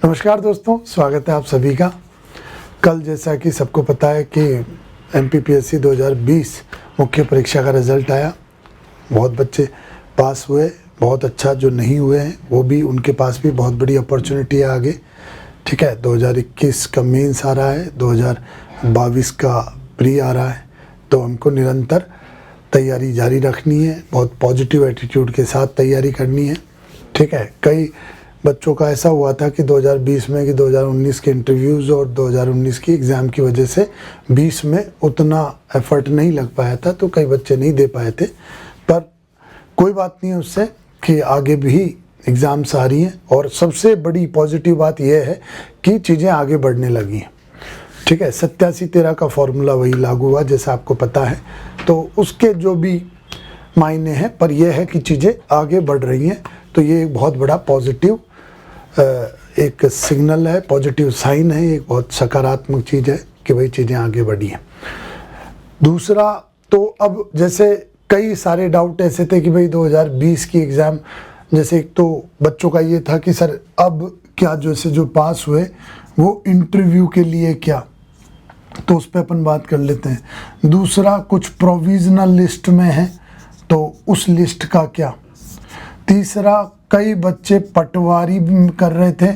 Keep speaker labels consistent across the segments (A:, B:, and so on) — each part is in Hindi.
A: नमस्कार दोस्तों, स्वागत है आप सभी का। कल जैसा कि सबको पता है कि MPPSC 2020 मुख्य परीक्षा का रिज़ल्ट आया। बहुत बच्चे पास हुए, बहुत अच्छा। जो नहीं हुए हैं वो भी, उनके पास भी बहुत बड़ी अपॉर्चुनिटी है आगे। ठीक है, 2021 का मेंस आ रहा है, 2022 का प्री आ रहा है, तो हमको निरंतर तैयारी जारी रखनी है। बहुत पॉजिटिव एटीट्यूड के साथ तैयारी करनी है। ठीक है, कई बच्चों का ऐसा हुआ था कि 2020 में कि 2019 के इंटरव्यूज़ और 2019 की एग्ज़ाम की वजह से 20 में उतना एफर्ट नहीं लग पाया था, तो कई बच्चे नहीं दे पाए थे। पर कोई बात नहीं है उससे, कि आगे भी एग्ज़ाम्स आ रही हैं और सबसे बड़ी पॉजिटिव बात यह है कि चीज़ें आगे बढ़ने लगी हैं। ठीक है, 87-13 का फॉर्मूला वही लागू हुआ जैसा आपको पता है, तो उसके जो भी मायने हैं, पर यह है कि चीज़ें आगे बढ़ रही हैं। तो ये एक बहुत बड़ा पॉजिटिव एक सिग्नल है, पॉजिटिव साइन है, एक बहुत सकारात्मक चीज़ है कि भाई चीज़ें आगे बढ़ी हैं। दूसरा, तो अब जैसे कई सारे डाउट ऐसे थे कि भाई 2020 की एग्ज़ाम, जैसे एक तो बच्चों का ये था कि सर अब क्या जैसे जो पास हुए वो इंटरव्यू के लिए क्या, तो उस पर अपन बात कर लेते हैं। दूसरा, कुछ प्रोविज़नल लिस्ट में है तो उस लिस्ट का क्या। तीसरा, कई बच्चे पटवारी कर रहे थे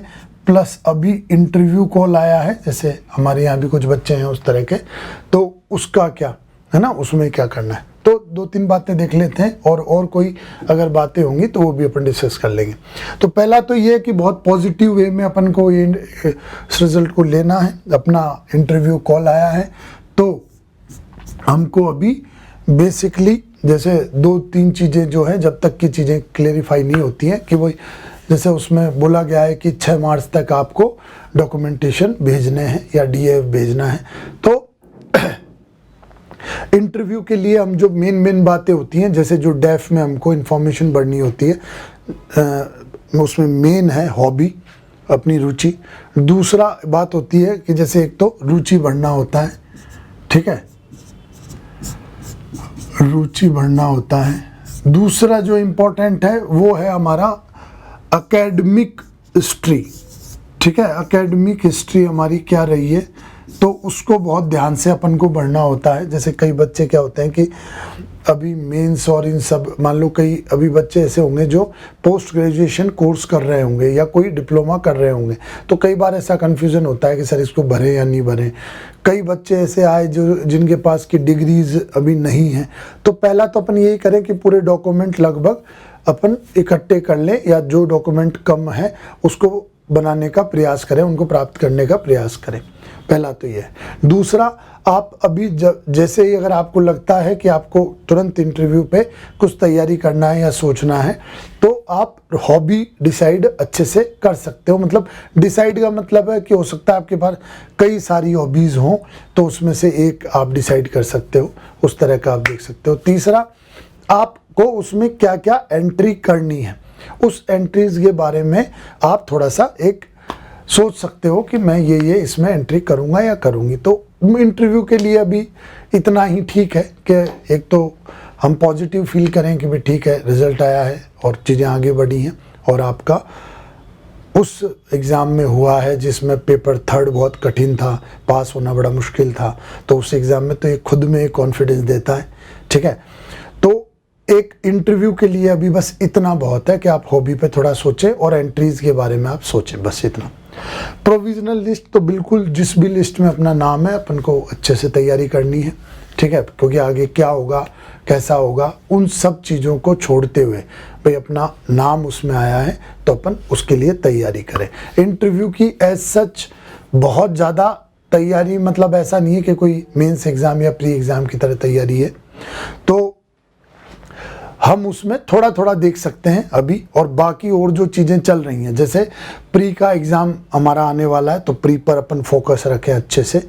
A: प्लस अभी इंटरव्यू कॉल आया है, जैसे हमारे यहाँ भी कुछ बच्चे हैं उस तरह के, तो उसका क्या है ना, उसमें क्या करना है। तो 2-3 बातें देख लेते हैं, और कोई अगर बातें होंगी तो वो भी अपन डिस्कस कर लेंगे। तो पहला तो ये है कि बहुत पॉजिटिव वे में अपन को ये इस रिज़ल्ट को लेना है। अपना इंटरव्यू कॉल आया है तो हमको अभी बेसिकली जैसे 2-3 चीज़ें जो है, जब तक की चीज़ें क्लेरिफाई नहीं होती हैं, कि वही जैसे उसमें बोला गया है कि 6 मार्च तक आपको डॉक्यूमेंटेशन भेजने हैं या DAF भेजना है। तो इंटरव्यू के लिए हम जो मेन बातें होती हैं, जैसे जो DAF में हमको इन्फॉर्मेशन बढ़नी होती है, उसमें मेन है हॉबी, अपनी रुचि। दूसरा बात होती है कि जैसे एक तो रुचि बढ़ना होता है, ठीक है, रुचि बढ़ना होता है। दूसरा जो इम्पोर्टेंट है वो है हमारा एकेडमिक हिस्ट्री। ठीक है, एकेडमिक हिस्ट्री हमारी क्या रही है, तो उसको बहुत ध्यान से अपन को बढ़ना होता है। जैसे कई बच्चे क्या होते हैं कि अभी मेंस और इन सब, मान लो कई अभी बच्चे ऐसे होंगे जो पोस्ट ग्रेजुएशन कोर्स कर रहे होंगे या कोई डिप्लोमा कर रहे होंगे, तो कई बार ऐसा कन्फ्यूज़न होता है कि सर इसको भरें या नहीं भरें। कई बच्चे ऐसे आए जो जिनके पास की डिग्रीज अभी नहीं हैं, तो पहला तो अपन यही करें कि पूरे डॉक्यूमेंट लगभग अपन इकट्ठे कर लें, या जो डॉक्यूमेंट कम है उसको बनाने का प्रयास करें, उनको प्राप्त करने का प्रयास करें। पहला तो ये है। दूसरा, आप अभी जैसे ही अगर आपको लगता है कि आपको तुरंत इंटरव्यू पे कुछ तैयारी करना है या सोचना है, तो आप हॉबी डिसाइड अच्छे से कर सकते हो। मतलब डिसाइड का मतलब है कि हो सकता है आपके पास कई सारी हॉबीज़ हों, तो उसमें से एक आप डिसाइड कर सकते हो, उस तरह का आप देख सकते हो। तीसरा, आपको उसमें क्या क्या एंट्री करनी है, उस एंट्रीज के बारे में आप थोड़ा सा एक सोच सकते हो कि मैं ये इसमें एंट्री करूँगा या करूँगी। तो इंटरव्यू के लिए अभी इतना ही ठीक है कि एक तो हम पॉजिटिव फील करें कि भाई ठीक है, रिज़ल्ट आया है और चीज़ें आगे बढ़ी हैं, और आपका उस एग्ज़ाम में हुआ है जिसमें पेपर 3 बहुत कठिन था, पास होना बड़ा मुश्किल था, तो उस एग्ज़ाम में तो ये खुद में एक कॉन्फिडेंस देता है। ठीक है, तो एक इंटरव्यू के लिए अभी बस इतना बहुत है कि आप हॉबी पे थोड़ा सोचें और एंट्रीज़ के बारे में आप सोचें, बस इतना। प्रोविज़नल लिस्ट तो बिल्कुल जिस भी लिस्ट में अपना नाम है, अपन को अच्छे से तैयारी करनी है। ठीक है, क्योंकि आगे क्या होगा, कैसा होगा, उन सब चीज़ों को छोड़ते हुए भाई अपना नाम उसमें आया है तो अपन उसके लिए तैयारी करें। इंटरव्यू की एज सच बहुत ज़्यादा तैयारी, मतलब ऐसा नहीं है कि कोई मेंस एग्ज़ाम या प्री एग्ज़ाम की तरह तैयारी है, तो हम उसमें थोड़ा थोड़ा देख सकते हैं अभी। और बाकी और जो चीज़ें चल रही हैं, जैसे प्री का एग्ज़ाम हमारा आने वाला है, तो प्री पर अपन फोकस रखें अच्छे से।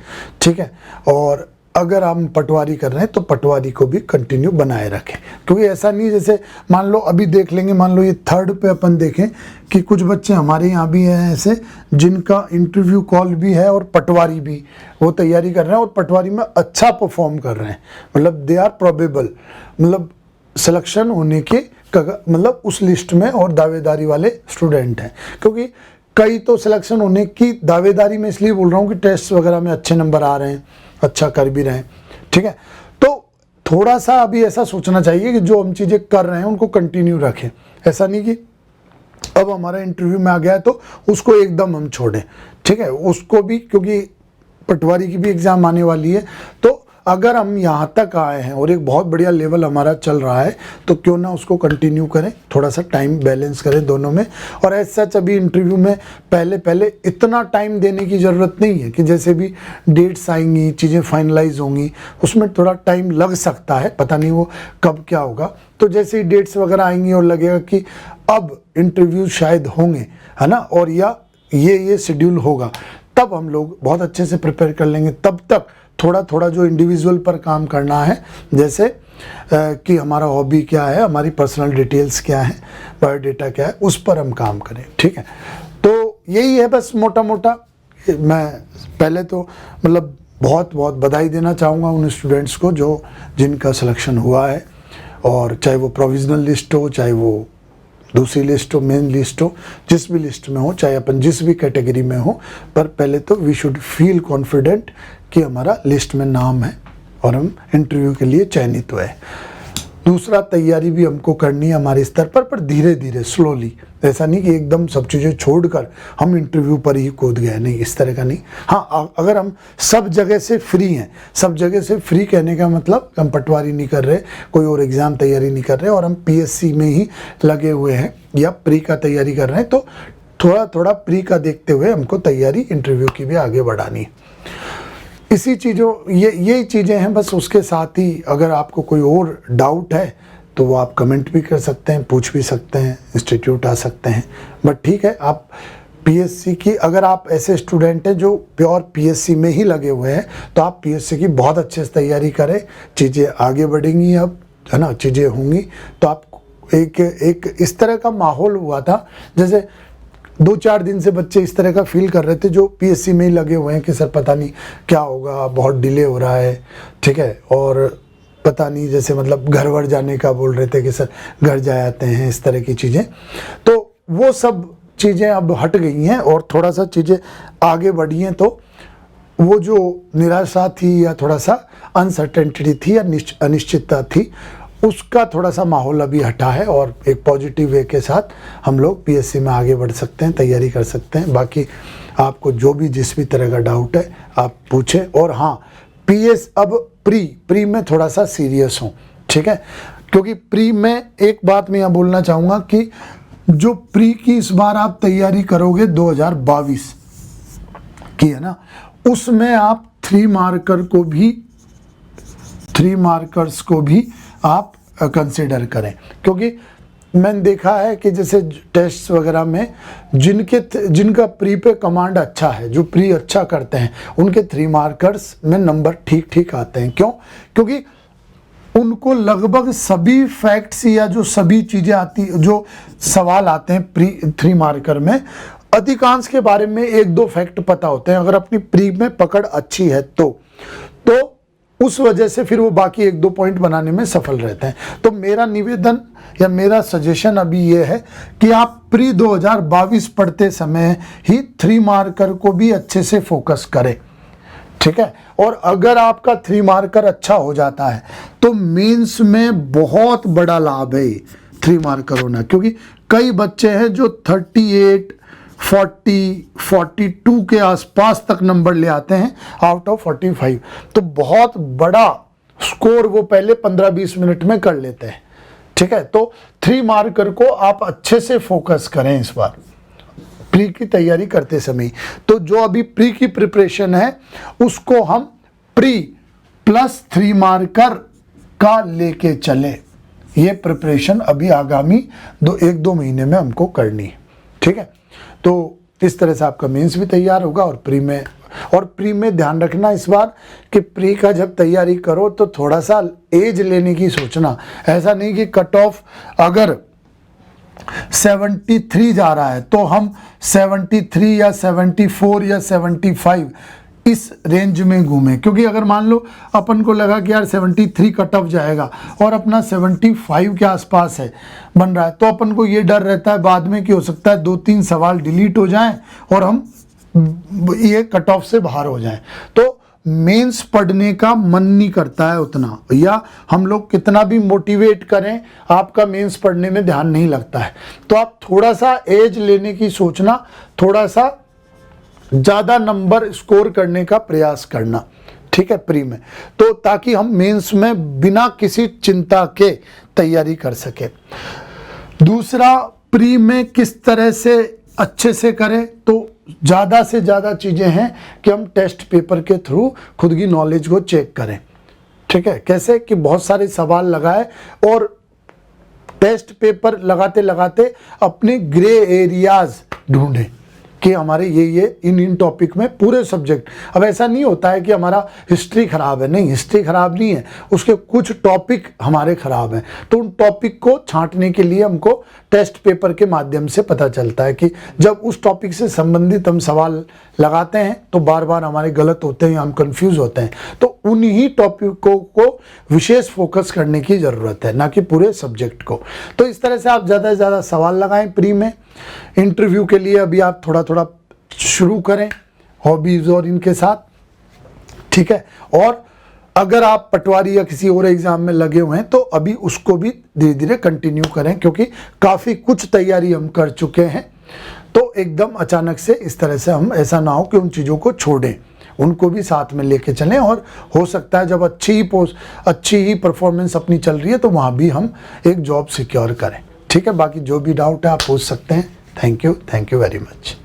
A: ठीक है, और अगर हम पटवारी कर रहे हैं तो पटवारी को भी कंटिन्यू बनाए रखें, क्योंकि ऐसा नहीं, जैसे मान लो अभी देख लेंगे, मान लो ये 3rd पे अपन देखें कि कुछ बच्चे हमारे यहाँ भी हैं ऐसे जिनका इंटरव्यू कॉल भी है और पटवारी भी वो तैयारी कर रहे हैं और पटवारी में अच्छा परफॉर्म कर रहे हैं, मतलब दे आर प्रोबेबल, मतलब सिलेक्शन होने के मतलब उस लिस्ट में और दावेदारी वाले स्टूडेंट हैं। क्योंकि कई तो सिलेक्शन होने की दावेदारी में इसलिए बोल रहा हूँ कि टेस्ट वगैरह में अच्छे नंबर आ रहे हैं, अच्छा कर भी रहे हैं, ठीक है। तो थोड़ा सा अभी ऐसा सोचना चाहिए कि जो हम चीज़ें कर रहे हैं उनको कंटिन्यू रखें, ऐसा नहीं कि अब हमारा इंटरव्यू में आ गया है तो उसको एकदम हम छोड़ें, ठीक है। उसको भी, क्योंकि पटवारी की भी एग्ज़ाम आने वाली है, तो अगर हम यहाँ तक आए हैं और एक बहुत बढ़िया लेवल हमारा चल रहा है तो क्यों ना उसको कंटिन्यू करें, थोड़ा सा टाइम बैलेंस करें दोनों में। और ऐसा सच अभी इंटरव्यू में पहले इतना टाइम देने की ज़रूरत नहीं है कि जैसे भी डेट्स आएंगी, चीज़ें फाइनलाइज होंगी, उसमें थोड़ा टाइम लग सकता है, पता नहीं वो कब क्या होगा। तो जैसे ही डेट्स वगैरह आएंगी और लगेगा कि अब इंटरव्यू शायद होंगे, है ना, और या ये शेड्यूल होगा, तब हम लोग बहुत अच्छे से प्रिपेयर कर लेंगे। तब तक थोड़ा थोड़ा जो इंडिविजुअल पर काम करना है, जैसे कि हमारा हॉबी क्या है, हमारी पर्सनल डिटेल्स क्या है, बायोडेटा क्या है, उस पर हम काम करें, ठीक है। तो यही है बस मोटा मोटा। मैं पहले तो मतलब बहुत बहुत बधाई देना चाहूँगा उन स्टूडेंट्स को जो जिनका सिलेक्शन हुआ है, और चाहे वो प्रोविजनल लिस्ट हो, चाहे वो दूसरी लिस्ट हो, मेन लिस्ट हो, जिस भी लिस्ट में हो, चाहे अपन जिस भी कैटेगरी में हो, पर पहले तो वी शुड फील कॉन्फिडेंट कि हमारा लिस्ट में नाम है और हम इंटरव्यू के लिए चयनित हुए। दूसरा, तैयारी भी हमको करनी है हमारे स्तर पर धीरे धीरे, स्लोली। ऐसा नहीं कि एकदम सब चीज़ें छोड़कर हम इंटरव्यू पर ही कूद गए, नहीं, इस तरह का नहीं। हाँ, अगर हम सब जगह से फ्री हैं, सब जगह से फ्री कहने का मतलब हम पटवारी नहीं कर रहे, कोई और एग्ज़ाम तैयारी नहीं कर रहे, और हम पीएससी में ही लगे हुए हैं या प्री का तैयारी कर रहे हैं, तो थोड़ा थोड़ा प्री का देखते हुए हमको तैयारी इंटरव्यू की भी आगे बढ़ानी है। इसी चीज़ों यही चीज़ें हैं बस। उसके साथ ही अगर आपको कोई और डाउट है तो वो आप कमेंट भी कर सकते हैं, पूछ भी सकते हैं, इंस्टीट्यूट आ सकते हैं। बट ठीक है, आप पीएससी की, अगर आप ऐसे स्टूडेंट हैं जो प्योर पीएससी में ही लगे हुए हैं, तो आप पीएससी की बहुत अच्छे से तैयारी करें। चीज़ें आगे बढ़ेंगी अब, है ना, चीज़ें होंगी। तो आप एक इस तरह का माहौल हुआ था, जैसे 2-4 दिन से बच्चे इस तरह का फील कर रहे थे जो पीएससी में ही लगे हुए हैं कि सर पता नहीं क्या होगा, बहुत डिले हो रहा है, ठीक है, और पता नहीं, जैसे मतलब घर वर जाने का बोल रहे थे कि सर घर जा आते हैं, इस तरह की चीज़ें। तो वो सब चीज़ें अब हट गई हैं और थोड़ा सा चीज़ें आगे बढ़ी हैं। तो वो जो निराशा थी या थोड़ा सा अनसर्टेनिटी थी या अनिश्चितता थी, उसका थोड़ा सा माहौल अभी हटा है, और एक पॉजिटिव वे के साथ हम लोग पीएससी में आगे बढ़ सकते हैं, तैयारी कर सकते हैं। बाकी आपको जो भी जिस भी तरह का डाउट है आप पूछें। और हाँ, अब प्री में थोड़ा सा सीरियस हूँ, ठीक है, क्योंकि प्री में एक बात मैं यहाँ बोलना चाहूँगा कि जो प्री की इस बार आप तैयारी करोगे 2022 की, है ना, उसमें आप 3 मार्कर्स को भी आप कंसिडर करें। क्योंकि मैंने देखा है कि जैसे टेस्ट वगैरह में जिनका प्री पे कमांड अच्छा है, जो प्री अच्छा करते हैं, उनके 3 मार्कर्स में नंबर ठीक ठीक आते हैं। क्यों? क्योंकि उनको लगभग सभी फैक्ट्स या जो सभी चीज़ें आती, जो सवाल आते हैं प्री 3 मार्कर में, अधिकांश के बारे में 1-2 फैक्ट पता होते हैं। अगर अपनी प्री में पकड़ अच्छी है तो उस वजह से फिर वो बाकी 1-2 पॉइंट बनाने में सफल रहते हैं। तो मेरा निवेदन या मेरा सजेशन अभी ये है कि आप प्री 2022 पढ़ते समय ही 3 मार्कर को भी अच्छे से फोकस करें, ठीक है। और अगर आपका 3 मार्कर अच्छा हो जाता है तो मेंस में बहुत बड़ा लाभ है 3 मार्कर होना, क्योंकि कई बच्चे हैं जो 38, 40, 42 के आसपास तक नंबर ले आते हैं आउट ऑफ 45। तो बहुत बड़ा स्कोर वो पहले 15-20 मिनट में कर लेते हैं, ठीक है। तो 3 मार्कर को आप अच्छे से फोकस करें इस बार प्री की तैयारी करते समय। तो जो अभी प्री की प्रिपरेशन है उसको हम प्री प्लस 3 मार्कर का लेके चले। ये प्रिपरेशन अभी आगामी 1-2 महीने में हमको करनी है, ठीक है। तो इस तरह से आपका मेंस भी तैयार होगा। और प्री में ध्यान रखना इस बार कि प्री का जब तैयारी करो तो थोड़ा सा एज लेने की सोचना। ऐसा नहीं कि कट ऑफ अगर 73 जा रहा है तो हम 73 या 74 या 75 इस रेंज में घूमें, क्योंकि अगर मान लो अपन को लगा कि यार 73 कट ऑफ जाएगा और अपना 75 के आसपास है बन रहा है, तो अपन को ये डर रहता है बाद में कि हो सकता है 2-3 सवाल डिलीट हो जाएं और हम ये कट ऑफ से बाहर हो जाएं। तो मेंस पढ़ने का मन नहीं करता है उतना, या हम लोग कितना भी मोटिवेट करें आपका मेंस पढ़ने में ध्यान नहीं लगता है। तो आप थोड़ा सा एज लेने की सोचना, थोड़ा सा ज़्यादा नंबर स्कोर करने का प्रयास करना, ठीक है, प्री में, तो ताकि हम मेंस में बिना किसी चिंता के तैयारी कर सके। दूसरा, प्री में किस तरह से अच्छे से करें, तो ज़्यादा से ज़्यादा चीज़ें हैं कि हम टेस्ट पेपर के थ्रू खुद की नॉलेज को चेक करें, ठीक है। कैसे कि बहुत सारे सवाल लगाए और टेस्ट पेपर लगाते लगाते अपने ग्रे एरियाज ढूंढें कि हमारे ये इन टॉपिक में पूरे सब्जेक्ट। अब ऐसा नहीं होता है कि हमारा हिस्ट्री खराब है, नहीं, हिस्ट्री खराब नहीं है, उसके कुछ टॉपिक हमारे खराब हैं, तो उन टॉपिक को छांटने के लिए हमको टेस्ट पेपर के माध्यम से पता चलता है कि जब उस टॉपिक से संबंधित हम सवाल लगाते हैं तो बार बार हमारे गलत होते हैं, हम कंफ्यूज होते हैं। तो उन्हीं टॉपिकों को विशेष फोकस करने की ज़रूरत है, ना कि पूरे सब्जेक्ट को। तो इस तरह से आप ज़्यादा से ज़्यादा सवाल लगाएं प्री में। इंटरव्यू के लिए अभी आप थोड़ा थोड़ा शुरू करें हॉबीज़ और इनके साथ, ठीक है। और अगर आप पटवारी या किसी और एग्ज़ाम में लगे हुए हैं तो अभी उसको भी धीरे धीरे कंटिन्यू करें, क्योंकि काफ़ी कुछ तैयारी हम कर चुके हैं। तो एकदम अचानक से इस तरह से हम ऐसा ना हो कि उन चीज़ों को छोड़ें, उनको भी साथ में लेके चलें। और हो सकता है जब अच्छी ही परफॉर्मेंस अपनी चल रही है तो वहाँ भी हम एक जॉब सिक्योर करें, ठीक है। बाकी जो भी डाउट है आप पूछ सकते हैं। Thank you very much.